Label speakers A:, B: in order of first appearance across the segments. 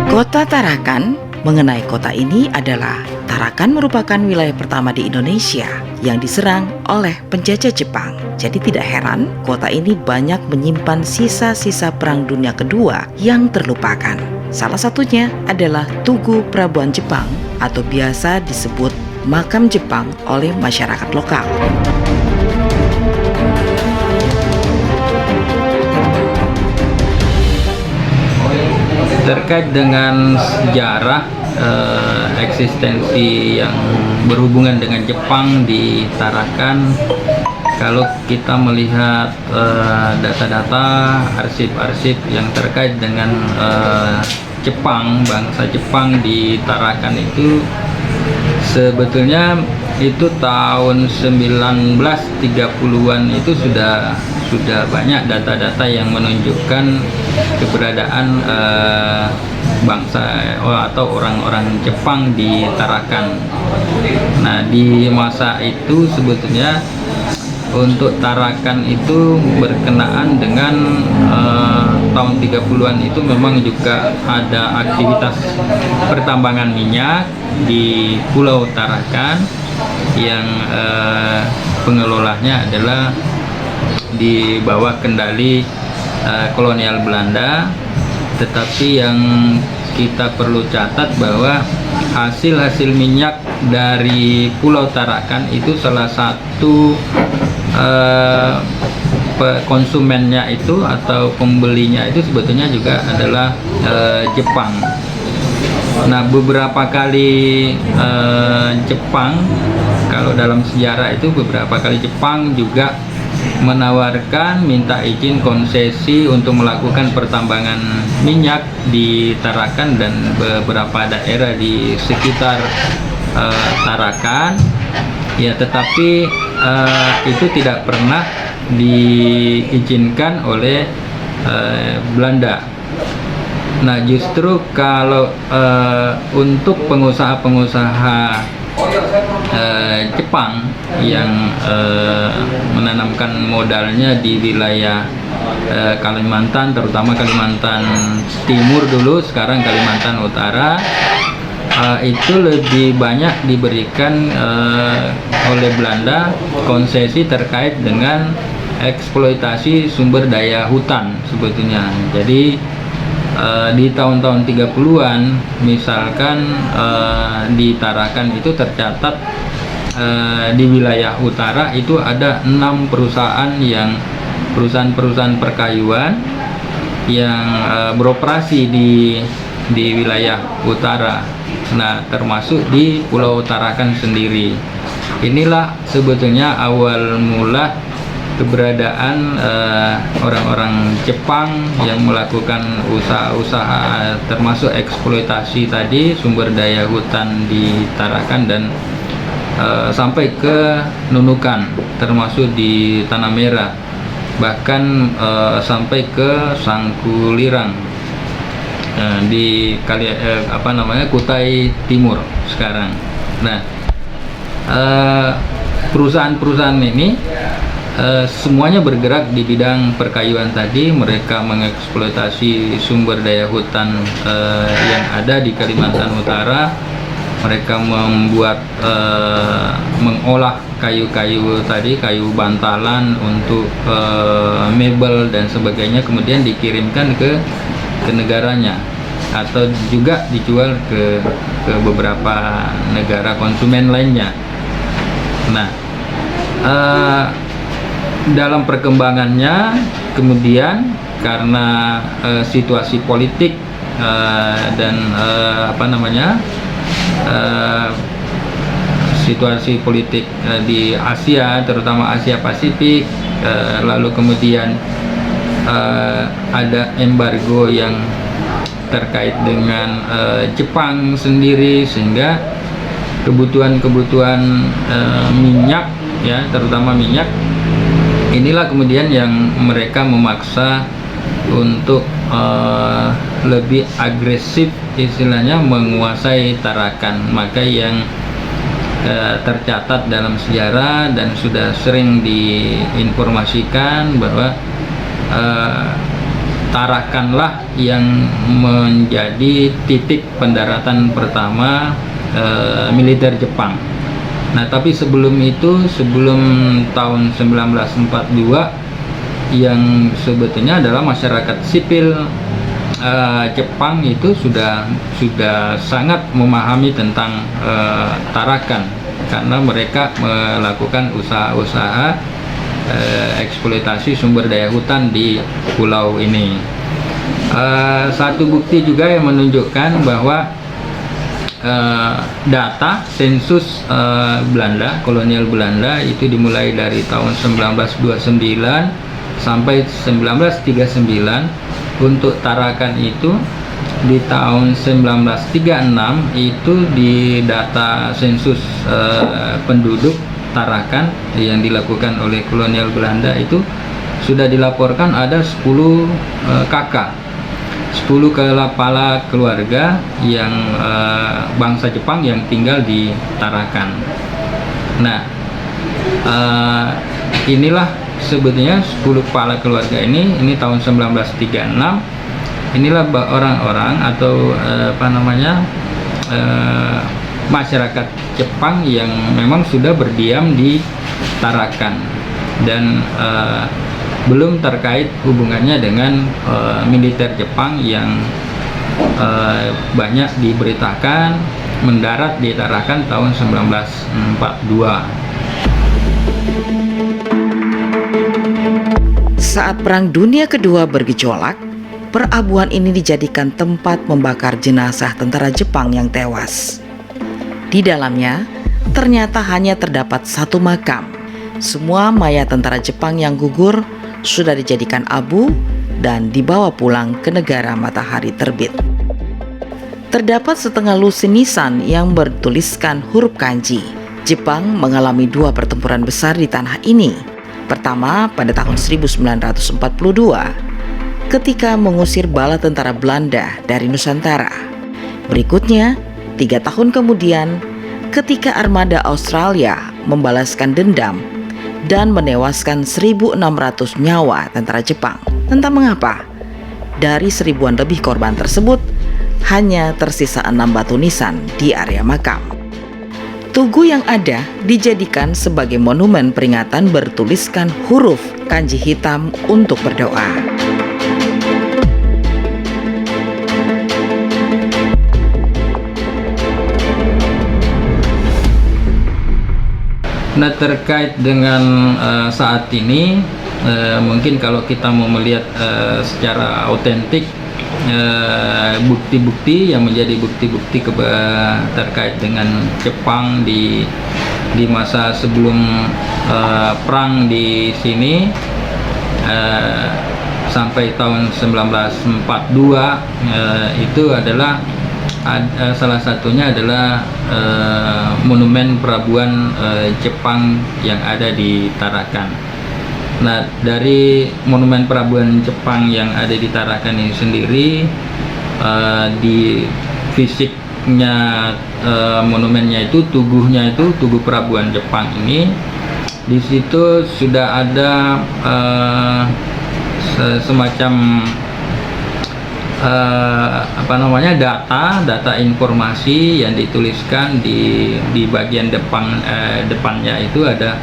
A: Kota Tarakan. Mengenai kota ini adalah Tarakan merupakan wilayah pertama di Indonesia yang diserang oleh penjajah Jepang. Jadi tidak heran kota ini banyak menyimpan sisa-sisa Perang Dunia Kedua yang terlupakan. Salah satunya adalah Tugu Prabuan Jepang atau biasa disebut makam Jepang oleh masyarakat lokal.
B: Terkait dengan sejarah eksistensi yang berhubungan dengan Jepang di Tarakan, kalau kita melihat data-data arsip-arsip yang terkait dengan Jepang, bangsa Jepang di Tarakan itu sebetulnya itu tahun 1930-an itu sudah banyak data-data yang menunjukkan keberadaan bangsa atau orang-orang Jepang di Tarakan. Nah, di masa itu sebetulnya untuk Tarakan itu berkenaan dengan tahun 30-an itu memang juga ada aktivitas pertambangan minyak di Pulau Tarakan yang pengelolanya adalah di bawah kendali kolonial Belanda. Tetapi yang kita perlu catat bahwa hasil minyak dari Pulau Tarakan itu salah satu konsumennya itu atau pembelinya itu sebetulnya juga adalah Jepang. Nah, beberapa kali Jepang, kalau dalam sejarah itu beberapa kali Jepang juga menawarkan minta izin konsesi untuk melakukan pertambangan minyak di Tarakan dan beberapa daerah di sekitar Tarakan, ya, tetapi itu tidak pernah diizinkan oleh Belanda. Nah, justru kalau untuk pengusaha-pengusaha Jepang yang menanamkan modalnya di wilayah Kalimantan, terutama Kalimantan Timur dulu, sekarang Kalimantan Utara, itu lebih banyak diberikan oleh Belanda konsesi terkait dengan eksploitasi sumber daya hutan sebetulnya. Jadi di tahun-tahun 30-an misalkan di Tarakan itu tercatat di wilayah utara itu ada 6 perusahaan perkayuan yang beroperasi di wilayah utara. Nah, termasuk di Pulau Tarakan sendiri. Inilah sebetulnya awal mula keberadaan orang-orang Jepang yang melakukan usaha-usaha termasuk eksploitasi tadi sumber daya hutan di Tarakan dan sampai ke Nunukan, termasuk di Tanah Merah, bahkan sampai ke Sangkulirang di Kutai Timur sekarang. Nah, perusahaan-perusahaan ini semuanya bergerak di bidang perkayuan tadi. Mereka mengeksploitasi sumber daya hutan yang ada di Kalimantan Utara. Mereka mengolah kayu-kayu tadi, kayu bantalan untuk mebel dan sebagainya, kemudian dikirimkan ke negaranya atau juga dijual ke beberapa negara konsumen lainnya. Nah, dalam perkembangannya kemudian karena situasi politik dan situasi politik di Asia, terutama Asia Pasifik, lalu kemudian ada embargo yang terkait dengan Jepang sendiri, sehingga kebutuhan minyak, ya, terutama minyak, inilah kemudian yang mereka memaksa untuk lebih agresif istilahnya menguasai Tarakan. Maka yang tercatat dalam sejarah dan sudah sering diinformasikan bahwa Tarakanlah yang menjadi titik pendaratan pertama militer Jepang. Nah, tapi sebelum itu, sebelum tahun 1942, yang sebetulnya adalah masyarakat sipil Jepang itu sudah sangat memahami tentang Tarakan, karena mereka melakukan usaha-usaha eksploitasi sumber daya hutan di pulau ini. Satu bukti juga yang menunjukkan bahwa data sensus Belanda, kolonial Belanda itu dimulai dari tahun 1929 sampai 1939. Untuk Tarakan itu di tahun 1936 itu di data sensus penduduk Tarakan yang dilakukan oleh kolonial Belanda itu sudah dilaporkan ada 10 kakak, 10 kepala keluarga yang bangsa Jepang yang tinggal di Tarakan. Nah, inilah sebetulnya 10 kepala keluarga ini tahun 1936. Inilah orang-orang atau masyarakat Jepang yang memang sudah berdiam di Tarakan dan belum terkait hubungannya dengan militer Jepang yang banyak diberitakan mendarat di Tarakan tahun 1942.
A: Saat Perang Dunia Kedua bergejolak, perabuan ini dijadikan tempat membakar jenazah tentara Jepang yang tewas. Di dalamnya, ternyata hanya terdapat satu makam. Semua mayat tentara Jepang yang gugur sudah dijadikan abu dan dibawa pulang ke negara matahari terbit. Terdapat setengah lusin nisan yang bertuliskan huruf kanji. Jepang mengalami 2 pertempuran besar di tanah ini. Pertama pada tahun 1942 ketika mengusir bala tentara Belanda dari Nusantara. Berikutnya 3 tahun kemudian ketika armada Australia membalaskan dendam dan menewaskan 1.600 nyawa tentara Jepang. Entah mengapa, dari 1000-an lebih korban tersebut hanya tersisa 6 batu nisan di area makam. Tugu yang ada dijadikan sebagai monumen peringatan bertuliskan huruf kanji hitam untuk berdoa.
B: Nah, terkait dengan saat ini, mungkin kalau kita mau melihat secara autentik bukti-bukti yang menjadi bukti-bukti terkait dengan Jepang di masa sebelum perang di sini sampai tahun 1942 itu adalah salah satunya adalah monumen perabuan Jepang yang ada di Tarakan. Nah, dari monumen perabuan Jepang yang ada di Tarakan ini sendiri, di fisiknya monumennya itu, tuguhnya itu tugu perabuan Jepang ini, di situ sudah ada semacam data informasi yang dituliskan di bagian depannya itu ada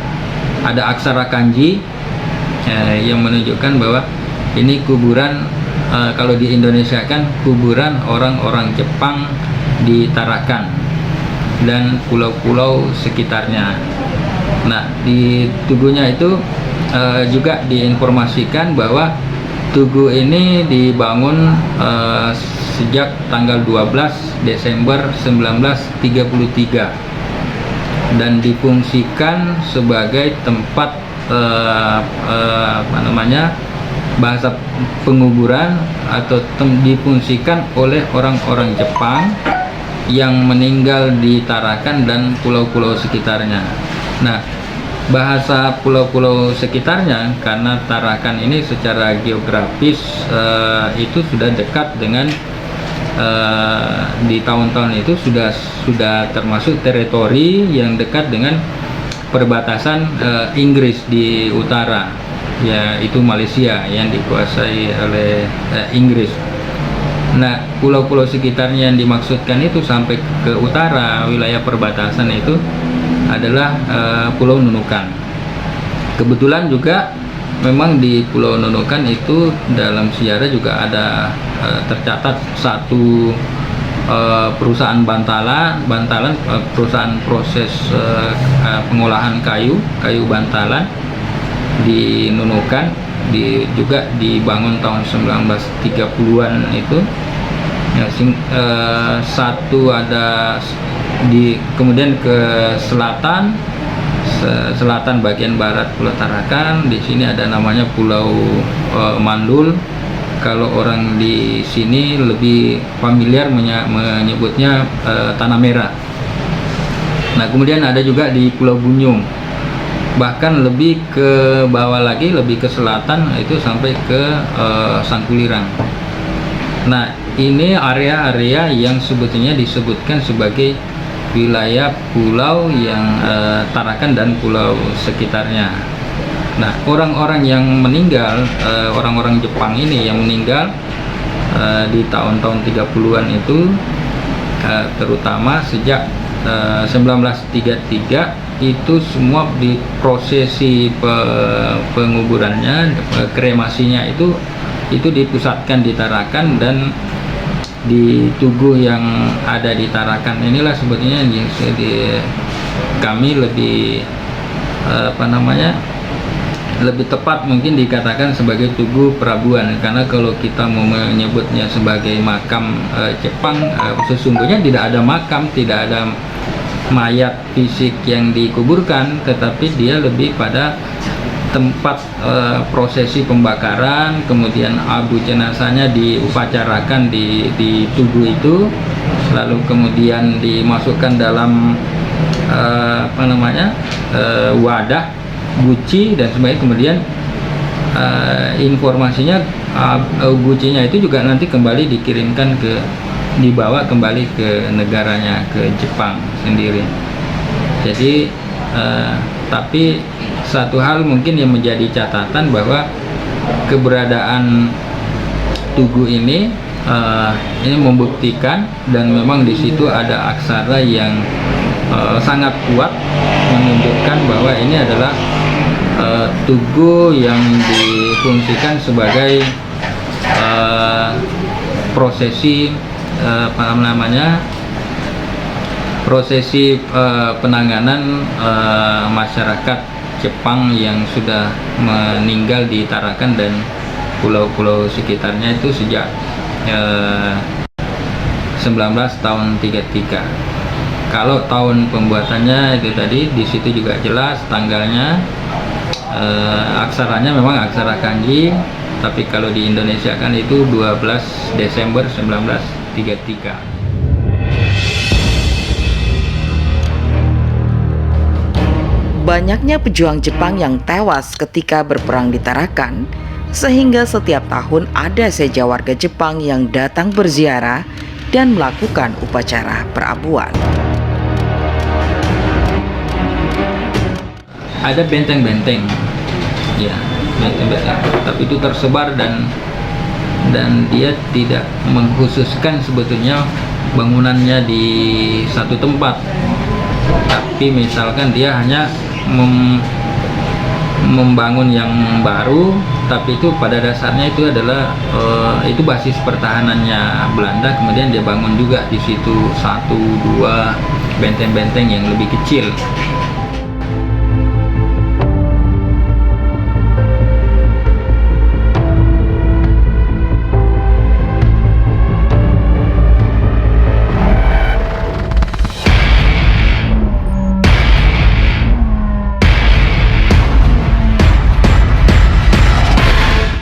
B: aksara kanji yang menunjukkan bahwa ini kuburan, kalau di Indonesia kan kuburan orang-orang Jepang di Tarakan dan pulau-pulau sekitarnya. Nah, di tugunya itu juga diinformasikan bahwa tugu ini dibangun sejak tanggal 12 Desember 1933 dan difungsikan sebagai tempat bahasa penguburan atau difungsikan oleh orang-orang Jepang yang meninggal di Tarakan dan pulau-pulau sekitarnya. Nah, bahasa pulau-pulau sekitarnya, karena Tarakan ini secara geografis itu sudah dekat dengan di tahun-tahun itu sudah termasuk teritori yang dekat dengan perbatasan Inggris di utara. yaitu Malaysia yang dikuasai oleh Inggris. Nah, pulau-pulau sekitarnya yang dimaksudkan itu sampai ke utara wilayah perbatasan itu adalah Pulau Nunukan. Kebetulan juga memang di Pulau Nunukan itu dalam sejarah juga ada tercatat satu perusahaan bantalan perusahaan proses pengolahan kayu bantalan di Nunukan, juga dibangun tahun 1930-an itu ya, satu ada kemudian ke selatan bagian barat Pulau Tarakan. Di sini ada namanya Pulau Mandul. Kalau orang di sini lebih familiar menyebutnya Tanah Merah. Nah, kemudian ada juga di Pulau Bunyung, bahkan lebih ke bawah lagi, lebih ke selatan itu sampai ke Sangkulirang. Nah, ini area-area yang sebetulnya disebutkan sebagai wilayah pulau yang Tarakan dan pulau sekitarnya. Nah, orang-orang yang meninggal, orang-orang Jepang ini yang meninggal di tahun-tahun 30-an itu, terutama sejak 1933 itu semua di prosesi penguburannya, kremasinya itu dipusatkan di Tarakan, dan di tugu yang ada di Tarakan inilah sebetulnya kami lebih lebih tepat mungkin dikatakan sebagai tugu perabuan, karena kalau kita mau menyebutnya sebagai makam Jepang, sesungguhnya tidak ada makam, tidak ada mayat fisik yang dikuburkan, tetapi dia lebih pada tempat prosesi pembakaran, kemudian abu jenazahnya diupacarakan di tugu itu, lalu kemudian dimasukkan dalam wadah guci dan sebagainya. Kemudian informasinya gucinya itu juga nanti kembali dikirimkan dibawa kembali ke negaranya, ke Jepang sendiri. Jadi tapi satu hal mungkin yang menjadi catatan bahwa keberadaan tugu ini membuktikan, dan memang di situ ada aksara yang sangat kuat menunjukkan bahwa ini adalah tugu yang difungsikan sebagai prosesi prosesi penanganan masyarakat Jepang yang sudah meninggal di Tarakan dan pulau-pulau sekitarnya itu sejak 1933. Kalau tahun pembuatannya itu tadi di situ juga jelas tanggalnya, aksaranya memang aksara kanji, tapi kalau di Indonesia kan itu 12 Desember 1933.
A: Banyaknya pejuang Jepang yang tewas ketika berperang di Tarakan, sehingga setiap tahun ada saja warga Jepang yang datang berziarah dan melakukan upacara perabuan.
B: Ada benteng-benteng, ya, benteng-benteng, tapi itu tersebar dan dia tidak mengkhususkan sebetulnya bangunannya di satu tempat, tapi misalkan dia hanya membangun yang baru, tapi itu pada dasarnya itu adalah itu basis pertahanannya Belanda. Kemudian dia bangun juga di situ 1-2 benteng-benteng yang lebih kecil.